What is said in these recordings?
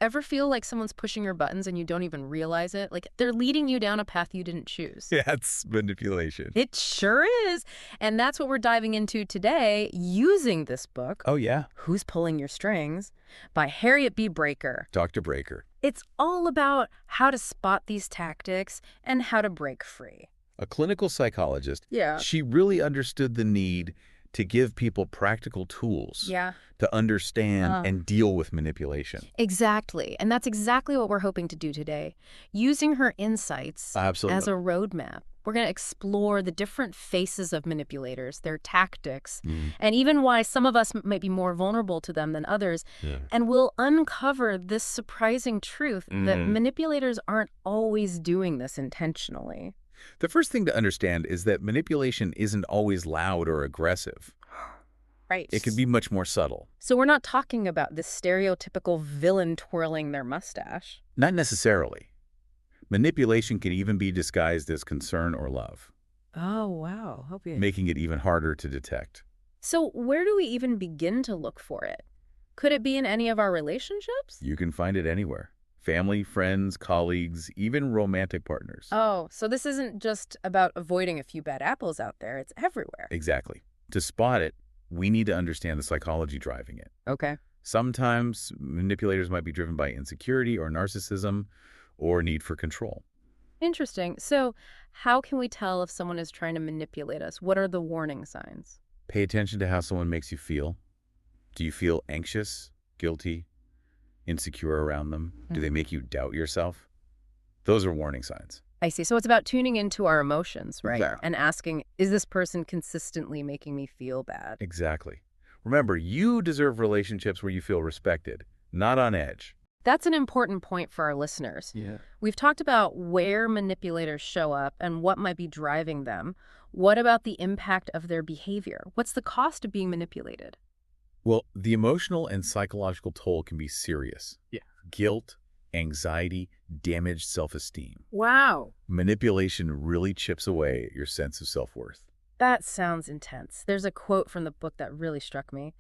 Ever feel like someone's pushing your buttons and you don't even realize it? Like they're leading you down a path you didn't choose. That's manipulation. It sure is. And that's what we're diving into today using this book, Oh, yeah. Who's Pulling Your Strings, by Harriet Braiker. Dr. Braiker. It's all about how to spot these tactics and how to break free. A clinical psychologist, Yeah. she really understood the need to give people practical tools Yeah. to understand and deal with manipulation. Exactly. And that's exactly what we're hoping to do today. Using her insights Absolutely. as a roadmap, we're going to explore the different faces of manipulators, their tactics, and even why some of us might be more vulnerable to them than others. Yeah. And we'll uncover this surprising truth that manipulators aren't always doing this intentionally. The first thing to understand is that manipulation isn't always loud or aggressive. Right. It can be much more subtle. So we're not talking about this stereotypical villain twirling their mustache. Not necessarily. Manipulation can even be disguised as concern or love, Oh, wow. Hope you... making it even harder to detect. So where do we even begin to look for it? Could it be in any of our relationships? You can find it anywhere. Family, friends, colleagues, even romantic partners. Oh, so this isn't just about avoiding a few bad apples out there. It's everywhere. Exactly. To spot it, we need to understand the psychology driving it. Okay. Sometimes manipulators might be driven by insecurity or narcissism or need for control. Interesting. So how can we tell if someone is trying to manipulate us? What are the warning signs? Pay attention to how someone makes you feel. Do you feel anxious, guilty, insecure around them? Do they make you doubt yourself? Those are warning signs. I see. So it's about tuning into our emotions, right? Yeah. And asking, is this person consistently making me feel bad? Exactly. Remember, you deserve relationships where you feel respected, not on edge. That's an important point for our listeners. Yeah. We've talked about where manipulators show up and what might be driving them. What about the impact of their behavior? What's the cost of being manipulated? Well, the emotional and psychological toll can be serious. Yeah. Guilt, anxiety, damaged self-esteem. Wow. Manipulation really chips away at your sense of self-worth. That sounds intense. There's a quote from the book that really struck me.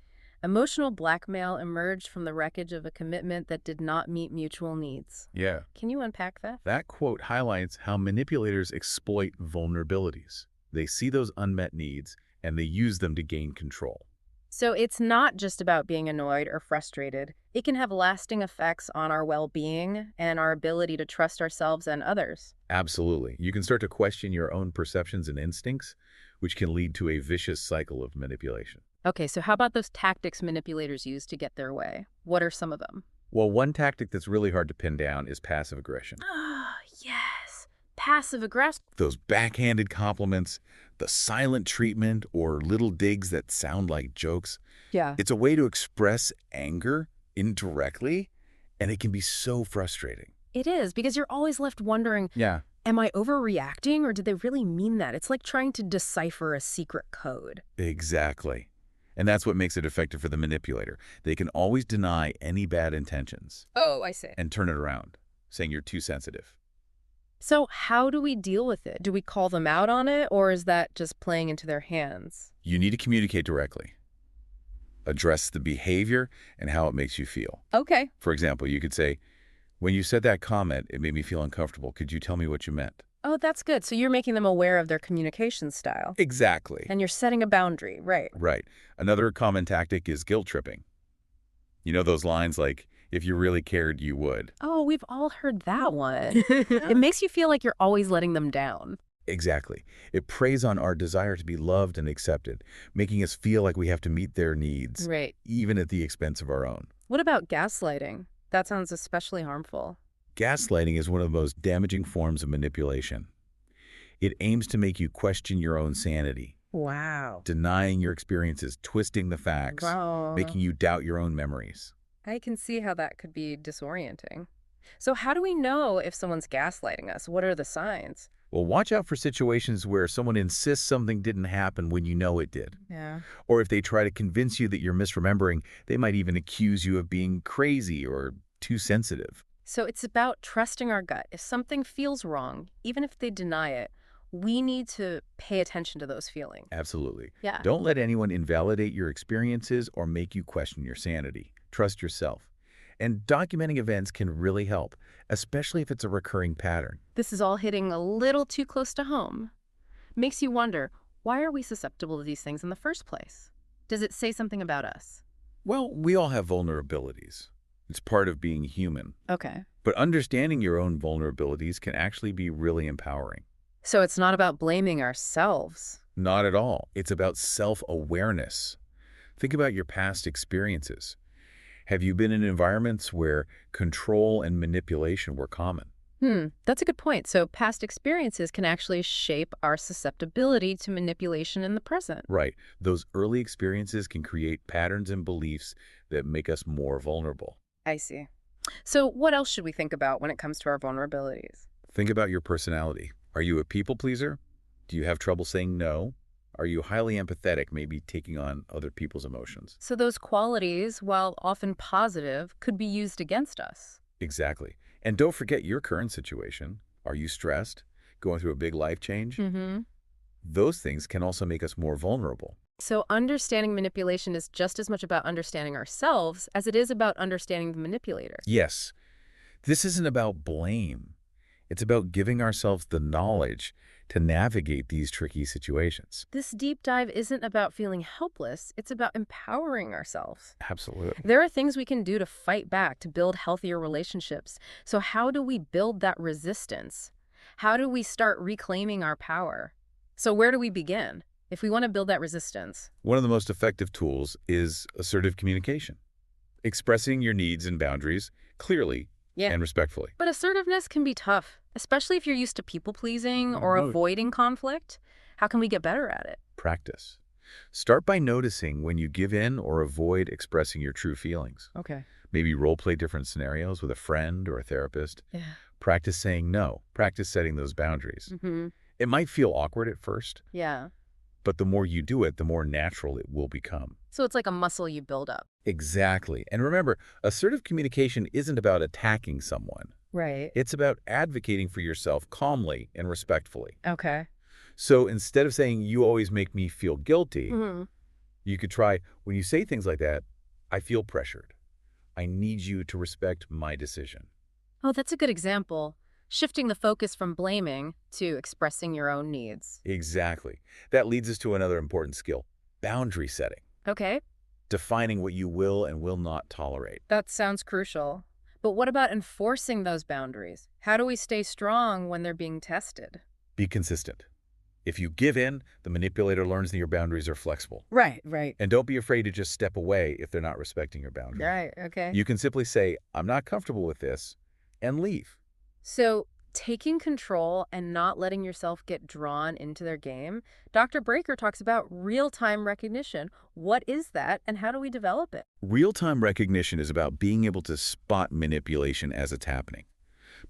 Emotional blackmail emerged from the wreckage of a commitment that did not meet mutual needs. Yeah. Can you unpack that? That quote highlights how manipulators exploit vulnerabilities. They see those unmet needs and they use them to gain control. So it's not just about being annoyed or frustrated. It can have lasting effects on our well-being and our ability to trust ourselves and others. Absolutely. You can start to question your own perceptions and instincts, which can lead to a vicious cycle of manipulation. Okay, so how about those tactics manipulators use to get their way? What are some of them? Well, one tactic that's really hard to pin down is passive aggression. Ah, yes. Passive aggressive. Those backhanded compliments, the silent treatment, or little digs that sound like jokes. Yeah. It's a way to express anger indirectly, and it can be so frustrating. It is, because you're always left wondering, Yeah. am I overreacting or did they really mean that? It's like trying to decipher a secret code. Exactly. And that's what makes it effective for the manipulator. They can always deny any bad intentions Oh, I see. and turn it around, saying you're too sensitive. So how do we deal with it? Do we call them out on it, or is that just playing into their hands? You need to communicate directly. Address the behavior and how it makes you feel. Okay. For example, you could say, when you said that comment, it made me feel uncomfortable. Could you tell me what you meant? Oh, that's good. So you're making them aware of their communication style. Exactly. And you're setting a boundary, right? Right. Another common tactic is guilt tripping. You know those lines like, if you really cared, you would. Oh, we've all heard that one. It makes you feel like you're always letting them down. Exactly. It preys on our desire to be loved and accepted, making us feel like we have to meet their needs, Right. even at the expense of our own. What about gaslighting? That sounds especially harmful. Gaslighting is one of the most damaging forms of manipulation. It aims to make you question your own sanity, Wow. denying your experiences, twisting the facts, Wow. making you doubt your own memories. I can see how that could be disorienting. So how do we know if someone's gaslighting us? What are the signs? Well, watch out for situations where someone insists something didn't happen when you know it did. Yeah. Or if they try to convince you that you're misremembering, they might even accuse you of being crazy or too sensitive. So it's about trusting our gut. If something feels wrong, even if they deny it, we need to pay attention to those feelings. Absolutely. Yeah. Don't let anyone invalidate your experiences or make you question your sanity. Trust yourself. And documenting events can really help, especially if it's a recurring pattern. This is all hitting a little too close to home. Makes you wonder, why are we susceptible to these things in the first place? Does it say something about us? Well, we all have vulnerabilities. It's part of being human. Okay. But understanding your own vulnerabilities can actually be really empowering. So it's not about blaming ourselves. Not at all. It's about self-awareness. Think about your past experiences. Have you been in environments where control and manipulation were common? That's a good point. So past experiences can actually shape our susceptibility to manipulation in the present. Right. Those early experiences can create patterns and beliefs that make us more vulnerable. I see. So what else should we think about when it comes to our vulnerabilities? Think about your personality. Are you a people pleaser? Do you have trouble saying no? Are you highly empathetic, maybe taking on other people's emotions? So those qualities, while often positive, could be used against us. Exactly. And don't forget your current situation. Are you stressed? Going through a big life change? Those things can also make us more vulnerable. So understanding manipulation is just as much about understanding ourselves as it is about understanding the manipulator. Yes, this isn't about blame. It's about giving ourselves the knowledge to navigate these tricky situations. This deep dive isn't about feeling helpless, it's about empowering ourselves. Absolutely. There are things we can do to fight back, to build healthier relationships. So how do we build that resistance? How do we start reclaiming our power? So where do we begin if we want to build that resistance? One of the most effective tools is assertive communication. Expressing your needs and boundaries clearly and respectfully. But assertiveness can be tough, especially if you're used to people-pleasing or avoiding conflict. How can we get better at it? Practice. Start by noticing when you give in or avoid expressing your true feelings. Okay. Maybe role-play different scenarios with a friend or a therapist. Yeah. Practice saying no. Practice setting those boundaries. It might feel awkward at first, Yeah. but the more you do it, the more natural it will become. So it's like a muscle you build up. Exactly. And remember, assertive communication isn't about attacking someone. Right. It's about advocating for yourself calmly and respectfully. Okay. So instead of saying, you always make me feel guilty, you could try, when you say things like that, I feel pressured. I need you to respect my decision. Oh, that's a good example. Shifting the focus from blaming to expressing your own needs. Exactly. That leads us to another important skill, boundary setting. Okay. Defining what you will and will not tolerate. That sounds crucial. But what about enforcing those boundaries? How do we stay strong when they're being tested? Be consistent. If you give in, the manipulator learns that your boundaries are flexible. Right. And don't be afraid to just step away if they're not respecting your boundary. Right, okay. You can simply say, I'm not comfortable with this, and leave. So taking control and not letting yourself get drawn into their game, Dr. Braiker talks about real-time recognition. What is that, and how do we develop it? Real-time recognition is about being able to spot manipulation as it's happening.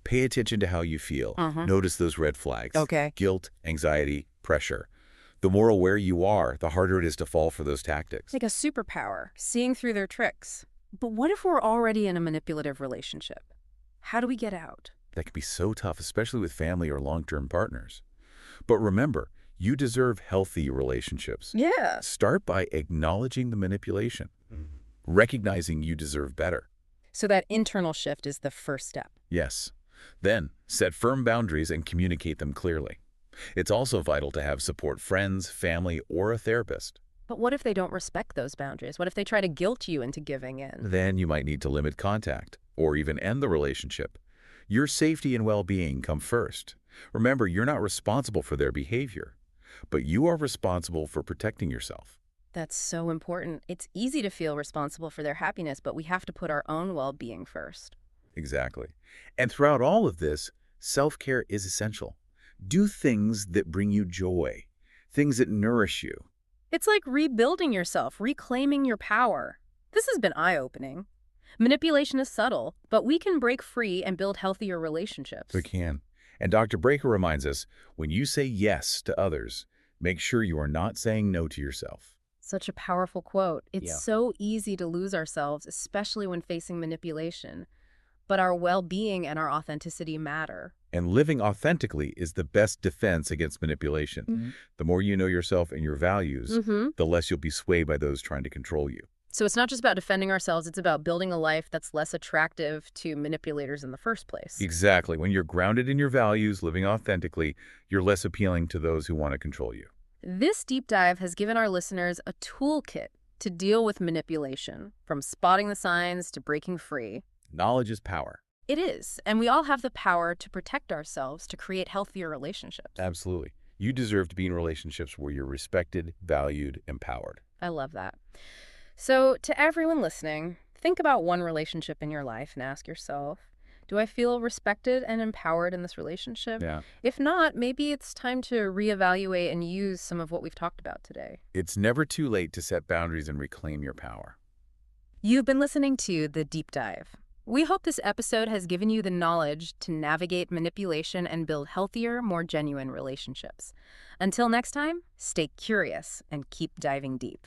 Pay attention to how you feel. Notice those red flags. Okay. Guilt, anxiety, pressure. The more aware you are, the harder it is to fall for those tactics. Like a superpower, seeing through their tricks. But what if we're already in a manipulative relationship? How do we get out? That can be so tough, especially with family or long-term partners. But remember, you deserve healthy relationships. Yeah. Start by acknowledging the manipulation, recognizing you deserve better. So that internal shift is the first step. Yes. Then, set firm boundaries and communicate them clearly. It's also vital to have support friends, family, or a therapist. But what if they don't respect those boundaries? What if they try to guilt you into giving in? Then you might need to limit contact, or even end the relationship. Your safety and well-being come first. Remember, you're not responsible for their behavior, but you are responsible for protecting yourself. That's so important. It's easy to feel responsible for their happiness, but we have to put our own well-being first. Exactly. And throughout all of this, self-care is essential. Do things that bring you joy, things that nourish you. It's like rebuilding yourself, reclaiming your power. This has been eye-opening. Manipulation is subtle, but we can break free and build healthier relationships. We can. And Dr. Braiker reminds us, when you say yes to others, make sure you are not saying no to yourself. Such a powerful quote. It's so easy to lose ourselves, especially when facing manipulation. But our well-being and our authenticity matter. And living authentically is the best defense against manipulation. The more you know yourself and your values, the less you'll be swayed by those trying to control you. So it's not just about defending ourselves, it's about building a life that's less attractive to manipulators in the first place. Exactly. When you're grounded in your values, living authentically, you're less appealing to those who want to control you. This deep dive has given our listeners a toolkit to deal with manipulation, from spotting the signs to breaking free. Knowledge is power. It is, and we all have the power to protect ourselves to create healthier relationships. Absolutely. You deserve to be in relationships where you're respected, valued, empowered. I love that. So, to everyone listening, think about one relationship in your life and ask yourself, do I feel respected and empowered in this relationship? Yeah. If not, maybe it's time to reevaluate and use some of what we've talked about today. It's never too late to set boundaries and reclaim your power. You've been listening to The Deep Dive. We hope this episode has given you the knowledge to navigate manipulation and build healthier, more genuine relationships. Until next time, stay curious and keep diving deep.